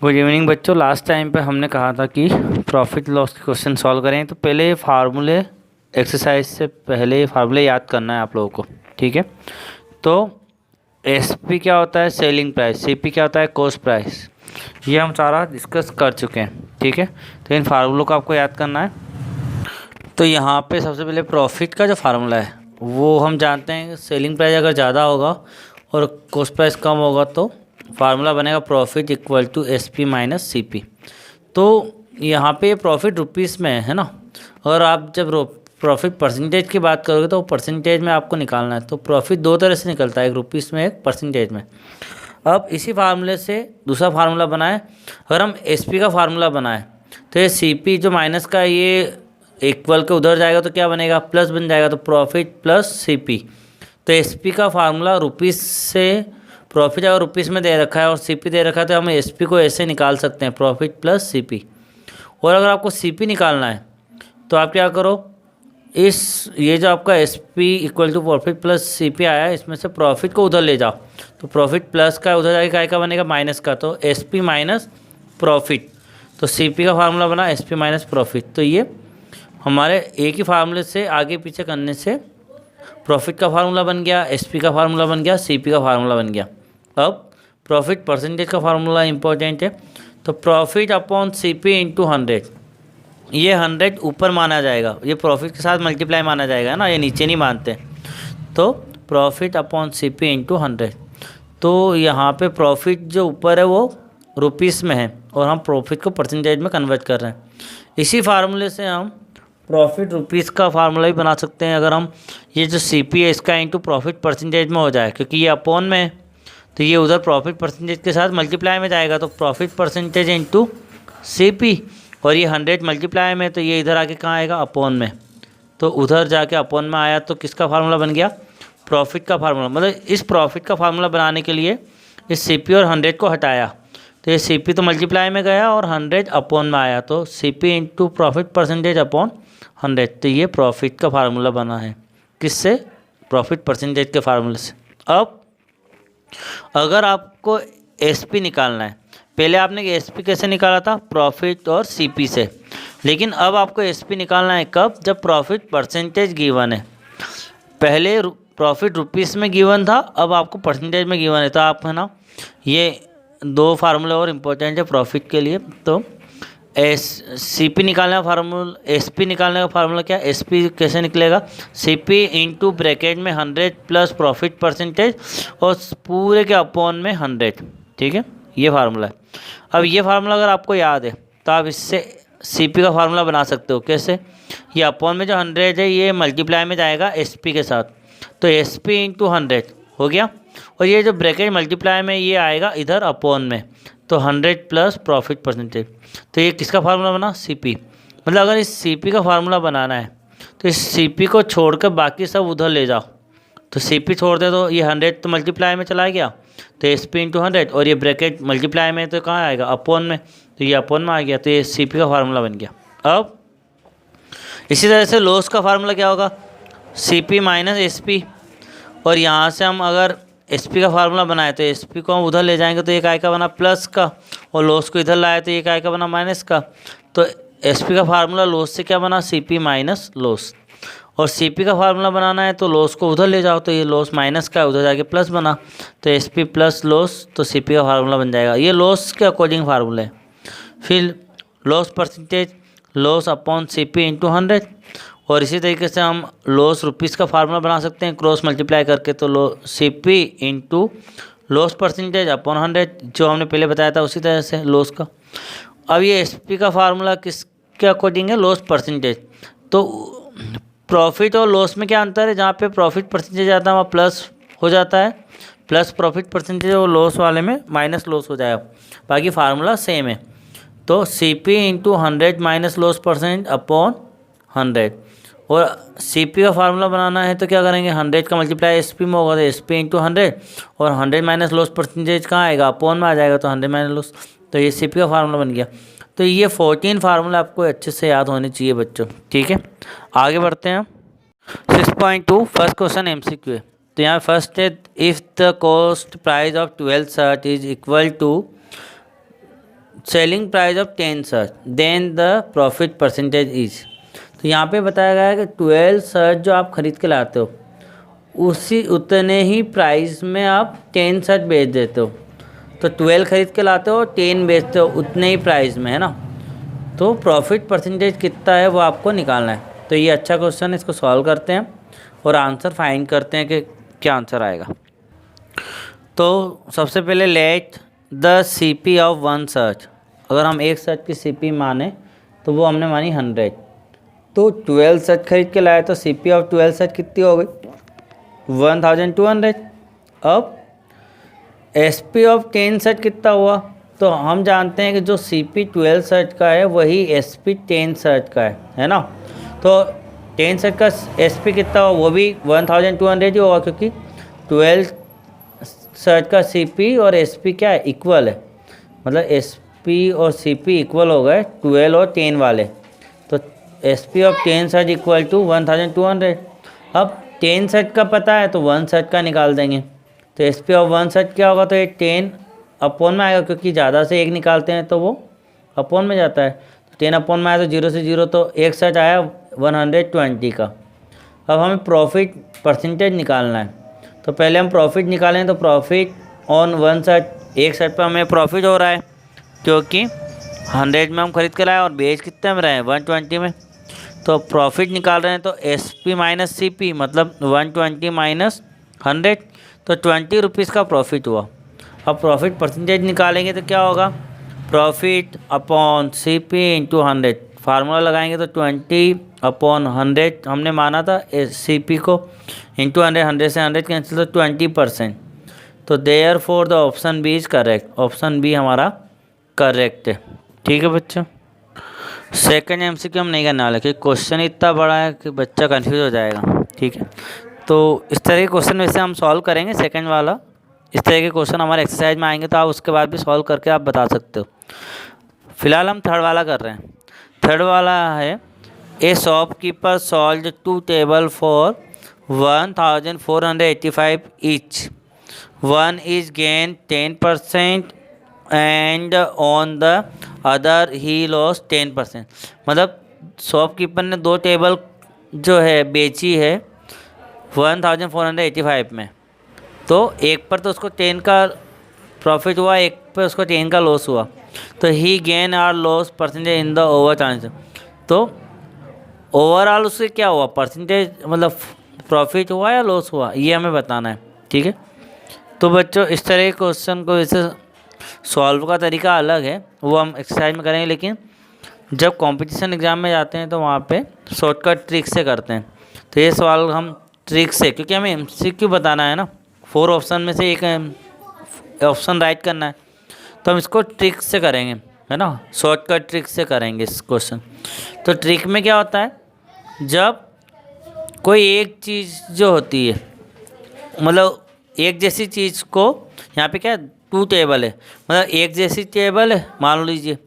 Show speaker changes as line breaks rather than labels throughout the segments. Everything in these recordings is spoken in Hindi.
गुड इवनिंग बच्चों। लास्ट टाइम पे हमने कहा था कि प्रॉफिट लॉस के क्वेश्चन सॉल्व करें, तो पहले फार्मूले एक्सरसाइज से पहले फार्मूले याद करना है आप लोगों को। ठीक है, तो एसपी क्या होता है, सेलिंग प्राइस। सीपी क्या होता है, कॉस्ट प्राइस। ये हम सारा डिस्कस कर चुके हैं। ठीक है, तो इन फार्मूलों को आपको याद करना है। तो यहाँ पे सबसे पहले प्रॉफिट का जो फार्मूला है वो हम जानते हैं। सेलिंग प्राइस अगर ज़्यादा होगा और कॉस्ट प्राइस कम होगा तो फार्मूला बनेगा profit equal to S P minus C P. तो यहाँ पे प्रॉफिट रुपीज़ में है ना, और आप जब प्रॉफिट परसेंटेज की बात करोगे तो परसेंटेज में आपको निकालना है। तो प्रॉफिट दो तरह से निकलता है, एक रुपीज़ में, एक परसेंटेज में। अब इसी फार्मूले से दूसरा फार्मूला बनाए। अगर हम एस पी का फार्मूला बनाए तो ये सी पी जो माइनस का ये इक्वल के उधर जाएगा तो क्या बनेगा, प्लस बन जाएगा। तो प्रॉफिट प्लस सी पी। तो एस पी का फार्मूला रुपीज़ से, प्रॉफिट अगर रुपीज़ में दे रखा है और सी पी दे रखा है तो हम एस पी को ऐसे निकाल सकते हैं, प्रॉफिट प्लस सी पी। और अगर आपको सी पी निकालना है तो आप क्या करो, ये जो आपका S P equal to profit plus C P आया है, इसमें से प्रॉफिट को उधर ले जाओ। तो प्रॉफिट प्लस का उधर जाके काय का बनेगा, माइनस का। तो एस पी माइनस प्रॉफिट। तो सी पी का फार्मूला बना एस पी माइनस प्रॉफिट। तो ये हमारे एक ही फार्मूले से आगे पीछे करने से प्रॉफिट का फार्मूला बन गया, एसपी का फार्मूला बन गया, सीपी का फार्मूला बन गया। अब प्रॉफिट परसेंटेज का फार्मूला इंपॉर्टेंट है। तो प्रॉफिट अपॉन सीपी इंटू 100। ये 100 ऊपर माना जाएगा, ये प्रॉफिट के साथ मल्टीप्लाई माना जाएगा ना, ये नीचे नहीं मानते। तो प्रॉफिट अपॉन सीपी इंटू 100। तो यहाँ पे प्रॉफिट जो ऊपर है वो रुपीज़ में है और हम प्रॉफिट को परसेंटेज में कन्वर्ट कर रहे हैं। इसी फार्मूले से हम प्रॉफिट रुपीज़ का फार्मूला भी बना सकते हैं। अगर हम ये जो सी पी है इसका इंटू प्रॉफिट परसेंटेज में हो जाए, क्योंकि ये अपॉन में है तो ये उधर प्रॉफिट परसेंटेज के साथ मल्टीप्लाई में जाएगा। तो profit percentage into C P, और ये 100 मल्टीप्लाई में, तो ये इधर आके कहाँ आएगा, अपॉन में। तो उधर जाके अपॉन में आया तो किसका फार्मूला बन गया, प्रॉफिट का फार्मूला। मतलब इस प्रॉफिट का फार्मूला बनाने के लिए इस सी पी और 100 को हटाया, तो ये सी पी तो मल्टीप्लाई में गया और 100 अपॉन में आया। तो C P into profit percentage upon 100। तो ये प्रॉफिट का फार्मूला बना है, किससे, प्रॉफिट परसेंटेज के फार्मूले से। अब अगर आपको एस पी निकालना है, पहले आपने एस पी कैसे निकाला था, प्रॉफिट और सी पी से। लेकिन अब आपको एस पी निकालना है कब, जब प्रॉफिट परसेंटेज गिवन है। पहले प्रॉफिट रुपीज़ में गिवन था, अब आपको परसेंटेज में गिवन है। तो आप है ना, ये दो फार्मूले और इम्पोर्टेंट है प्रॉफिट के लिए। तो एस सी पी निकालने का फार्मूला, एस पी निकालने का फार्मूला क्या, एस पी कैसे निकलेगा, सी पी इंटू ब्रैकेट में 100 प्लस प्रॉफिट परसेंटेज और पूरे के अपॉन में 100। ठीक है, ये फार्मूला है। अब ये फार्मूला अगर आपको याद है तो आप इससे सी पी का फार्मूला बना सकते हो। कैसे, ये अपॉन में जो 100 है ये मल्टीप्लाई में जाएगा एस पी के साथ। तो एस पी इंटू 100 हो गया, और ये जो ब्रैकेट मल्टीप्लाई में ये आएगा इधर अपॉन में। तो 100 प्लस प्रॉफिट परसेंटेज। तो ये किसका फार्मूला बना, सी पी। मतलब अगर इस सी पी का फार्मूला बनाना है तो इस सी पी को छोड़कर बाकी सब उधर ले जाओ। तो सी पी छोड़ दे तो ये 100 तो मल्टीप्लाई में चला गया, तो एस पी इंटू 100, और ये ब्रैकेट मल्टीप्लाई में तो कहाँ आएगा, अपॉन में। तो ये अपॉन में आ गया, तो ये सी पी का फार्मूला बन गया। अब इसी तरह से लॉस का फार्मूला क्या होगा, C P minus S P. और यहाँ से हम अगर एस पी का फार्मूला बनाए तो एस पी को हम उधर ले जाएंगे तो एक आई का बना प्लस का, और लॉस को इधर लाए तो एक आई का बना माइनस का। तो एस पी का फार्मूला लॉस से क्या बना, सी पी माइनस लॉस। और सी पी का फार्मूला बनाना है तो लॉस को उधर ले जाओ, तो ये लॉस माइनस का उधर जाके प्लस बना, तो एस पी प्लस लॉस। तो सी पी का फार्मूला बन जाएगा, ये लॉस के अकॉर्डिंग फार्मूला है। फिर loss percentage, loss upon C P into 100। और इसी तरीके से हम लॉस रुपीज़ का फार्मूला बना सकते हैं क्रॉस मल्टीप्लाई करके। तो C P into loss percentage upon 100, जो हमने पहले बताया था उसी तरह से लॉस का। अब ये एस पी का फार्मूला किसके अकॉर्डिंग है, लॉस परसेंटेज। तो प्रॉफिट और लॉस में क्या अंतर है, जहाँ पे प्रॉफिट परसेंटेज आता है वहाँ प्लस हो जाता है, प्लस प्रॉफिट परसेंटेज, और लॉस वाले में माइनस लॉस हो जाएगा। बाकी फार्मूला सेम है। तो C P into 100 minus loss percent upon 100। और सी पी का फार्मूला बनाना है तो क्या करेंगे, 100 का मल्टीप्लाई एस पी में होगा तो एस पी इंटू 100, और 100 माइनस लॉस परसेंटेज कहाँ आएगा, अपॉन में आ जाएगा, तो 100 माइनस लॉस। तो ये सी पी का फार्मूला बन गया। तो ये 14 फार्मूला आपको अच्छे से याद होने चाहिए बच्चों। ठीक है, आगे बढ़ते हैं। 6.2 फर्स्ट क्वेश्चन MCQ है। तो यहाँ फर्स्ट है, if the cost price of 12 shirt is equal to selling price of 10 shirts then the profit percentage is. तो यहाँ पे बताया गया है कि 12 सर्च जो आप खरीद के लाते हो उसी उतने ही प्राइस में आप 10 सर्च बेच देते हो। तो 12 खरीद के लाते हो, 10 बेचते हो उतने ही प्राइस में, है ना। तो प्रॉफिट परसेंटेज कितना है वो आपको निकालना है। तो ये अच्छा क्वेश्चन है, इसको सॉल्व करते हैं और आंसर फाइंड करते हैं कि क्या आंसर आएगा। तो सबसे पहले let the CP of one search, अगर हम एक सर्च की सीपी माने तो वो हमने मानी 100। तो 12 सर्च खरीद के लाए तो सीपी ऑफ 12 सर्च कितनी हो गई 1200। अब एसपी ऑफ 10 सर्च कितना हुआ, तो हम जानते हैं कि जो सीपी 12 सर्च का है वही एसपी 10 सर्च का है ना। तो 10 सर्च का एसपी कितना हुआ, वो भी 1200 ही होगा, क्योंकि 12 सर्च का सीपी और एसपी क्या है, इक्वल है। मतलब एसपी और सीपी इक्वल हो गए 12 और 10 वाले। तो S P of 10 shirts equal to 1200। अब 10 सर्च का पता है तो 1 सर्च का निकाल देंगे। तो एसपी ऑफ 1 सर्च क्या होगा, तो ये 10 अपॉन में आएगा, क्योंकि ज़्यादा से एक निकालते हैं तो वो अपॉन में जाता है। तो 10 अपॉन में आया तो 0 से 0, तो एक सर्च आया 120 का। अब हमें प्रॉफिट परसेंटेज निकालना है। तो पहले हम प्रॉफिट निकालें, तो प्रॉफिट ऑन 1 सर्च, एक सर्च पर हमें प्रॉफिट हो रहा है क्योंकि 100 में हम खरीद कर आए और बेच कितने में रहे हैं 120 में। तो प्रॉफिट निकाल रहे हैं तो S P minus C P मतलब 120 माइनस 100, तो 20 रुपीज़ का प्रॉफिट हुआ। अब प्रॉफिट परसेंटेज निकालेंगे तो क्या होगा, profit upon C P into 100, formula लगाएंगे तो 20 अपॉन 100 हमने माना था सी पी को, इंटू 100, 100 से 100 कैंसिल तो 20%। तो therefore the option B is correct, option B हमारा करेक्ट है। ठीक है बच्चों, सेकंड एमसीक्यू हम नहीं करने वाले क्योंकि क्वेश्चन इतना बड़ा है कि बच्चा कंफ्यूज हो जाएगा। ठीक है, तो इस तरह के क्वेश्चन वैसे हम सॉल्व करेंगे सेकंड वाला। इस तरह के क्वेश्चन हमारे एक्सरसाइज में आएंगे तो आप उसके बाद भी सॉल्व करके आप बता सकते हो। फिलहाल हम थर्ड वाला कर रहे हैं। थर्ड वाला है ए shopkeeper solve 2 table for 1485 each, 1 is gain 10% and on the other he loss 10%। मतलब शॉपकीपर ने 2 टेबल जो है बेची है 1485 में, तो एक पर तो उसको 10 का प्रॉफिट हुआ, एक पर उसको 10 का लॉस हुआ। तो ही gain or loss percentage in the over transaction. तो ओवरऑल उससे क्या हुआ, परसेंटेज मतलब प्रॉफिट हुआ या लॉस हुआ, ये हमें बताना है। ठीक है, तो बच्चों इस तरह के क्वेश्चन को वैसे सॉल्व का तरीका अलग है, वो हम एक्सरसाइज में करेंगे, लेकिन जब कंपटीशन एग्ज़ाम में जाते हैं तो वहाँ पे शॉर्टकट ट्रिक से करते हैं। तो ये सवाल हम ट्रिक से, क्योंकि हमें एमसीक्यू बताना है ना, 4 ऑप्शन में से एक ऑप्शन राइट करना है, तो हम इसको ट्रिक से करेंगे, है ना, शॉर्टकट ट्रिक से करेंगे इस क्वेश्चन। तो ट्रिक में क्या होता है, जब कोई एक चीज़ जो होती है, मतलब एक जैसी चीज़ को, यहाँ पे क्या 2 टेबल है, मतलब एक जैसी टेबल है मान लीजिए,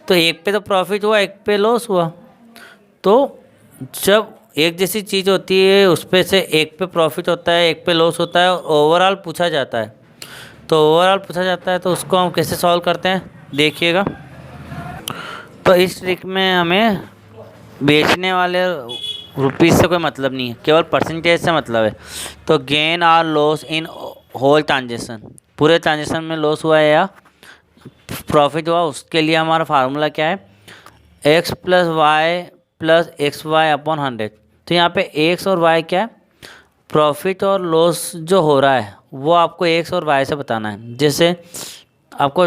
तो एक पे तो प्रॉफिट हुआ, एक पे लॉस हुआ। तो जब एक जैसी चीज़ होती है उस पे से एक पे प्रॉफिट होता है, एक पे लॉस होता है, ओवरऑल पूछा जाता है। तो ओवरऑल पूछा जाता है तो उसको हम कैसे सॉल्व करते हैं देखिएगा। तो इस ट्रिक में हमें बेचने वाले रुपीज़ से कोई मतलब नहीं है, केवल परसेंटेज से मतलब है। तो gain or loss in whole transaction, पूरे ट्रांजेक्शन में लॉस हुआ है या प्रॉफिट हुआ, उसके लिए हमारा फार्मूला क्या है, x plus Y plus X Y upon 100। तो यहाँ पे x और y क्या है, प्रॉफिट और लॉस जो हो रहा है वो आपको x और y से बताना है। जैसे आपको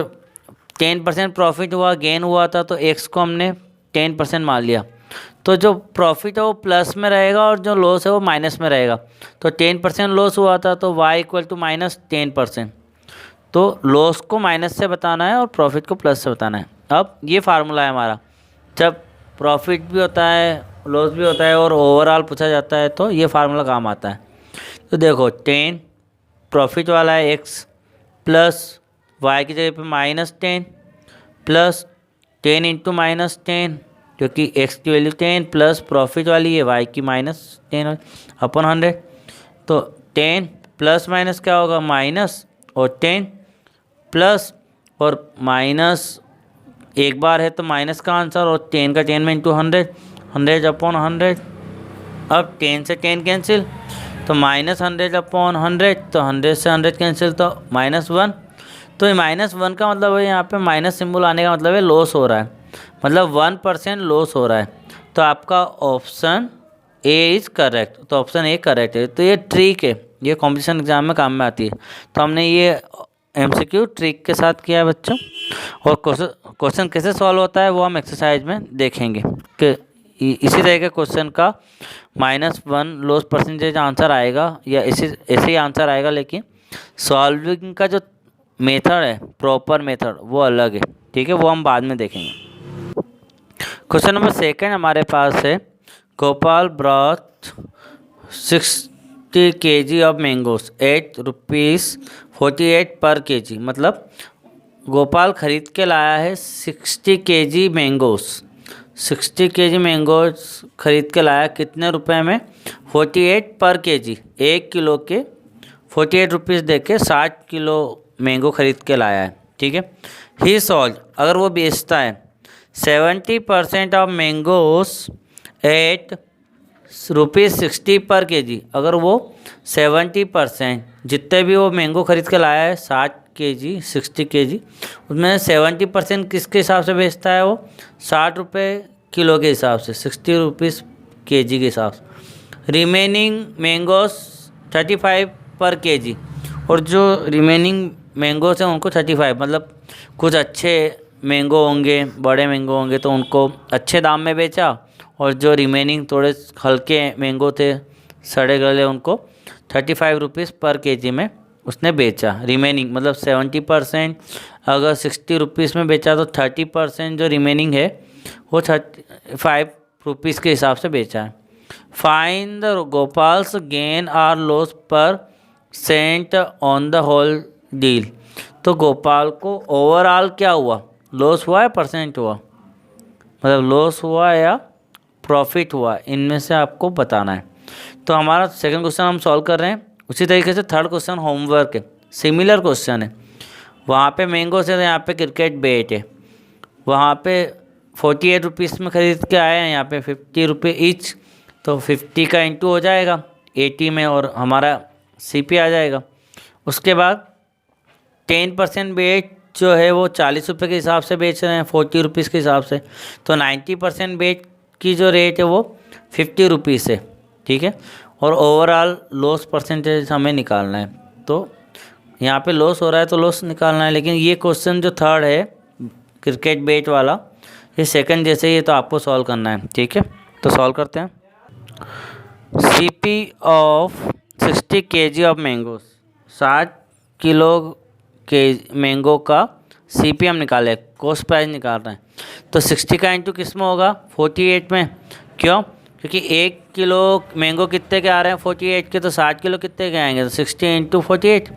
10% प्रॉफिट हुआ, गेन हुआ था, तो x को हमने 10% मान लिया, तो जो प्रॉफिट है वो प्लस में रहेगा और जो लॉस है वो माइनस में रहेगा। तो 10% लॉस हुआ था तो y इक्वल टू माइनस 10%। तो लॉस को माइनस से बताना है और प्रॉफिट को प्लस से बताना है। अब ये फार्मूला है हमारा, जब प्रॉफिट भी होता है लॉस भी होता है और ओवरऑल पूछा जाता है तो ये फार्मूला काम आता है। तो देखो 10 प्रॉफिट वाला है x प्लस y की जगह पे माइनस 10 प्लस 10 इंटू माइनस 10, क्योंकि x की वैल्यू 10 प्लस प्रॉफिट वाली है y की माइनस 10 अपॉन 100। तो 10 प्लस माइनस क्या होगा, माइनस, और 10 प्लस और माइनस एक बार है तो माइनस का आंसर, और 10 का 10 में इंटू 100, 100 अपॉन 100। अब 10 से 10 कैंसिल, तो माइनस 100 अपॉन 100, तो 100 से 100 कैंसिल, तो -1। तो ये -1 का मतलब है यहाँ पे माइनस सिंबल आने का मतलब है लॉस हो रहा है, मतलब 1% लॉस हो रहा है। तो आपका ऑप्शन ए इज़ करेक्ट, तो ऑप्शन ए करेक्ट है। तो ये ट्रिक है, ये कॉम्पिटिशन एग्जाम में काम में आती है। तो हमने ये एमसीक्यू ट्रिक के साथ किया है बच्चों, और क्वेश्चन कैसे सॉल्व होता है वो हम एक्सरसाइज में देखेंगे कि इसी तरह के क्वेश्चन का -1 लॉस परसेंटेज आंसर आएगा, या ऐसे ही आंसर आएगा, लेकिन सॉल्विंग का जो मेथड है, प्रॉपर मेथड, वो अलग है। ठीक है, वो हम बाद में देखेंगे। क्वेश्चन नंबर 2 हमारे पास है, Gopal brought 60 kg of mangoes at ₹48 पर kg। मतलब गोपाल खरीद के लाया है 60 kg मैंगोस, 60 kg मैंगोस खरीद के लाया कितने रुपए में? 48 पर kg, 1 किलो के 48 रुपीज़ दे के 60 किलो मैंगो खरीद के लाया है। ठीक है, ही सॉल्व, अगर वो बेचता है 70% ऑफ मैंगोस एट ₹60 पर kg, अगर वो 70% जितने भी वो मैंगो खरीद के लाया है 60 kg, उसमें 70% किसके हिसाब से बेचता है? वो 60 रुपये किलो के हिसाब से, 60 रुपीज़ kg के हिसाब से। रिमेनिंग मैंगोस 35 पर kg, और जो रिमेनिंग मैंगोस हैं उनको 35, मतलब कुछ अच्छे मैंगो होंगे, बड़े मैंगो होंगे तो उनको अच्छे दाम में बेचा, और जो रिमेनिंग थोड़े हल्के मैंगो थे, सड़े गले, उनको 35 रुपीज़ पर kg में उसने बेचा। रिमेनिंग मतलब 70% अगर 60 रुपीज़ में बेचा, तो 30% जो रिमेनिंग है वो 35 रुपीज़ के हिसाब से बेचा है। Find the Gopal's gain or loss per cent on the whole deal. तो गोपाल को ओवरऑल क्या हुआ, लॉस हुआ या परसेंट हुआ, मतलब लॉस हुआ या प्रॉफिट हुआ, इनमें से आपको बताना है। तो हमारा सेकंड क्वेश्चन हम सॉल्व कर रहे हैं। उसी तरीके से थर्ड क्वेश्चन होमवर्क है, सिमिलर क्वेश्चन है। वहाँ पे मैंगो से, यहाँ पे क्रिकेट बैट है। वहाँ पे 48 रुपीज़ में ख़रीद के आए हैं, यहाँ पे 50 रुपये ईच, तो 50 का इंटू हो जाएगा 80 में, और हमारा CP आ जाएगा। उसके बाद 10% बेट जो है वो 40 रुपये के हिसाब से बेच रहे हैं, 40 रुपीज़ के हिसाब से। तो 90% बेट की जो रेट है वो 50 रुपीज़ है। ठीक है, और ओवरऑल लॉस परसेंटेज हमें निकालना है। तो यहाँ पे लॉस हो रहा है तो लॉस निकालना है, लेकिन ये क्वेश्चन जो थर्ड है क्रिकेट बेट वाला, ये सेकंड जैसे ही है, तो आपको सॉल्व करना है। ठीक है, तो सॉल्व करते हैं। CP of 60 kg of mangoes, 60 kilo के मैंगो का CP हम निकाले, कॉस्ट प्राइस निकाल रहे हैं। तो 60 का इंटू किस में होगा? 48 में। क्यों? क्योंकि 1 किलो मैंगो कितने के आ रहे हैं? 48 के, तो 60 किलो कितने के आएंगे? तो 60 इंटू 48।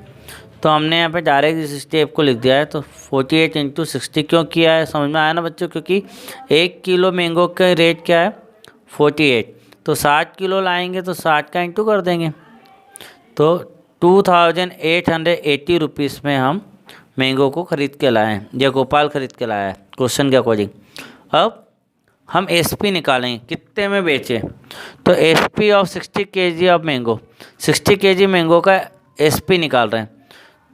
तो हमने यहाँ पे डायरेक्ट इस स्टेप को लिख दिया है। तो 48 इंटू 60 क्यों किया है, समझ में आया ना बच्चों? क्योंकि 1 किलो मैंगो का रेट क्या है? 48। तो 60 किलो लाएंगे तो 60 का इंटू कर देंगे, तो 2880 रुपीज़ में हम मैंगो को ख़रीद के लाए हैं, या गोपाल ख़रीद के लाया है क्वेश्चन के अकॉर्डिंग। अब हम SP निकालेंगे, कितने में बेचे। तो SP of 60 kg of mango, 60 kg mango का SP निकाल रहे हैं।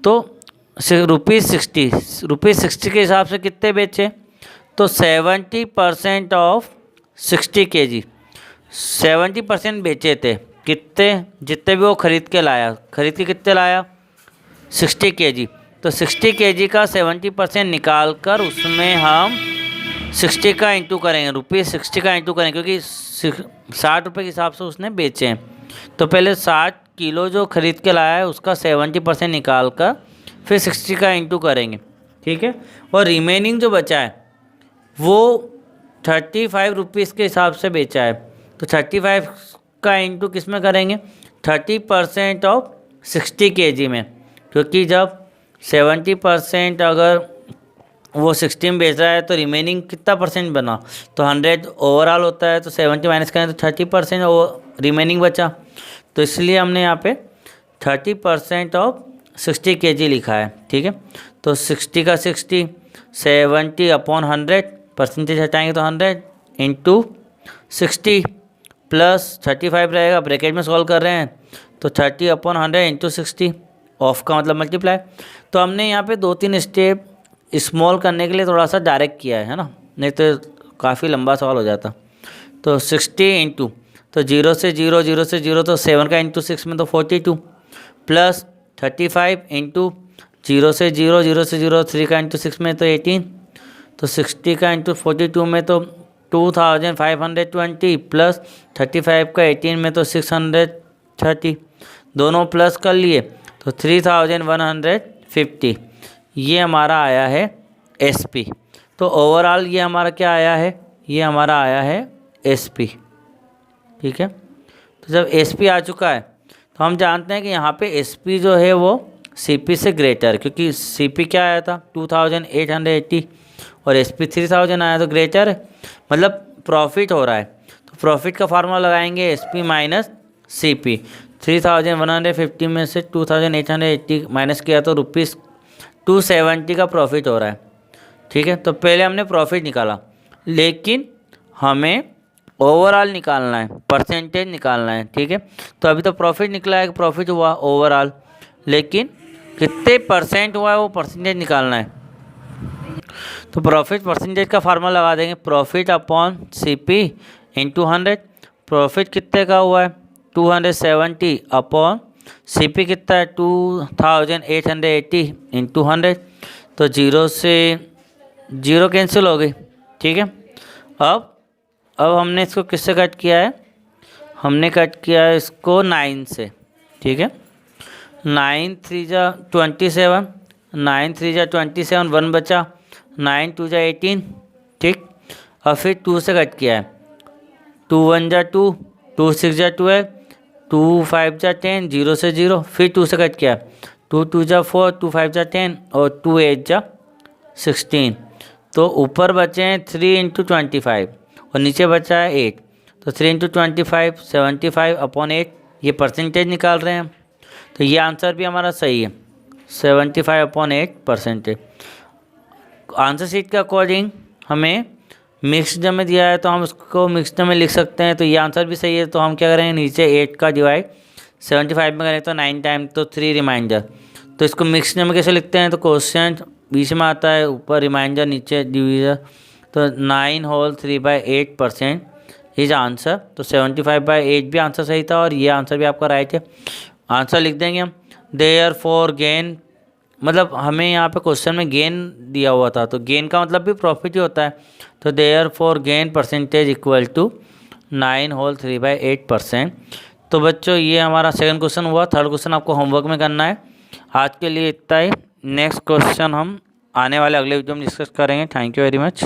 तो ₹60 के हिसाब से कितने बेचे? तो 70% ऑफ 60 kg, 70% बेचे थे। कितने? जितने भी वो खरीद के लाया, खरीद के कितने लाया? 60 kg। तो 60 kg का 70% निकाल कर उसमें हम 60 का इंटू करेंगे, ₹60 का इंटू करेंगे, क्योंकि 60 रुपये के हिसाब से उसने बेचे हैं। तो पहले 60 किलो जो खरीद के लाया है उसका 70% निकाल कर फिर 60 का इंटू करेंगे। ठीक है, और रिमेनिंग जो बचा है वो 35 रुपीज़ के हिसाब से बेचा है। तो 35 का इंटू किस में करेंगे? 30% ऑफ 60 kg में, क्योंकि जब 70% अगर वो 60 में बेच रहा है तो रिमेनिंग कितना परसेंट बना? तो 100 ओवरऑल होता है, तो 70 माइनस करें तो 30% वो रिमेनिंग बचा। तो इसलिए हमने यहाँ पे 30% ऑफ 60 kg लिखा है। ठीक है, तो 60 का 60 70/100, परसेंटेज हटाएंगे तो 100 इंटू 60 प्लस 35 रहेगा, ब्रैकेट में सॉल्व कर रहे हैं तो 30/100 इंटू 60, ऑफ का मतलब मल्टीप्लाई। तो हमने यहाँ पे 2-3 स्टेप स्मॉल करने के लिए थोड़ा सा डायरेक्ट किया है ना, नहीं तो काफ़ी लंबा सवाल हो जाता। तो 60 इंटू, तो 0 से 0, 0 से 0 तो 7 का इंटू 6 में तो 42, प्लस 35 इंटू 0 से 0, 0 से 0 3 का इंटू 6 में तो 18, तो 60 का इंटू 42 में तो 2520, प्लस 35 का 18 में तो 630, दोनों प्लस कर लिए तो 3150। ये हमारा आया है SP। तो ओवरऑल ये हमारा क्या आया है, ये हमारा आया है SP। ठीक है, तो जब SP आ चुका है तो हम जानते हैं कि यहाँ पे SP जो है वो CP से ग्रेटर, क्योंकि CP क्या आया था 2880 और SP 3000 आया तो ग्रेटर है, मतलब प्रॉफिट हो रहा है। तो प्रॉफिट का फार्मूला लगाएंगे SP माइनस CP। 3150 में से 2880 माइनस किया तो ₹270 का प्रॉफिट हो रहा है। ठीक है, तो पहले हमने प्रॉफिट निकाला, लेकिन हमें ओवरऑल निकालना है, परसेंटेज निकालना है। ठीक है, तो अभी तो प्रॉफिट निकला है, प्रॉफिट हुआ ओवरऑल, लेकिन कितने परसेंट हुआ है वो परसेंटेज निकालना है। तो प्रॉफिट परसेंटेज का फार्मूला लगा देंगे, profit upon CP into 100। Profit कितने का हुआ है 270 अपॉन CP कितना है 2880 इंटू 100, तो 0 से 0 कैंसिल हो गई। ठीक है, अब हमने इसको किससे कट किया है, हमने कट किया है इसको 9 से। ठीक है, 9 3 जा 27, 9 3 जा 27, 1 बचा, 9 2 जा 18। ठीक, और फिर 2 से कट किया है, 2 1 जा 2, 2 6 जा 12, 2 5 जा 10, 0 से 0, फिर 2 से कट किया, 2 2 जा 4, 2 5 जा 10 और 2 8 जा 16। तो ऊपर बचे हैं 3 इंटू 25 और नीचे बचा है 8, तो 3 इंटू 25 75 अपॉन 8, ये परसेंटेज निकाल रहे हैं हम। तो ये आंसर भी हमारा सही है, 75 अपॉन 8 परसेंटेज। आंसर शीट के अकॉर्डिंग हमें मिक्स्ड में दिया है तो हम उसको मिक्स्ड में लिख सकते हैं, तो ये आंसर भी सही है। तो हम क्या करेंगे, नीचे 8 का डिवाइड 75 में करें तो 9 टाइम तो 3 रिमाइंडर। तो इसको मिक्स्ड में कैसे लिखते हैं, तो क्वेश्चन बीच में आता है, ऊपर रिमाइंडर नीचे डिविजन, तो 9 होल 3/8% इज आंसर। तो 75/8 भी आंसर सही था और ये आंसर भी आपका राइट है। आंसर लिख देंगे हम, देयरफॉर गेन, मतलब हमें यहाँ पे क्वेश्चन में गेन दिया हुआ था, तो गेन का मतलब भी प्रॉफिट ही होता है। तो therefore gain percentage equal to 9 whole 3/8%। तो बच्चों ये हमारा सेकंड क्वेश्चन हुआ। थर्ड क्वेश्चन आपको होमवर्क में करना है। आज के लिए इतना ही, नेक्स्ट क्वेश्चन हम आने वाले अगले वीडियो में डिस्कस करेंगे। Thank you very much.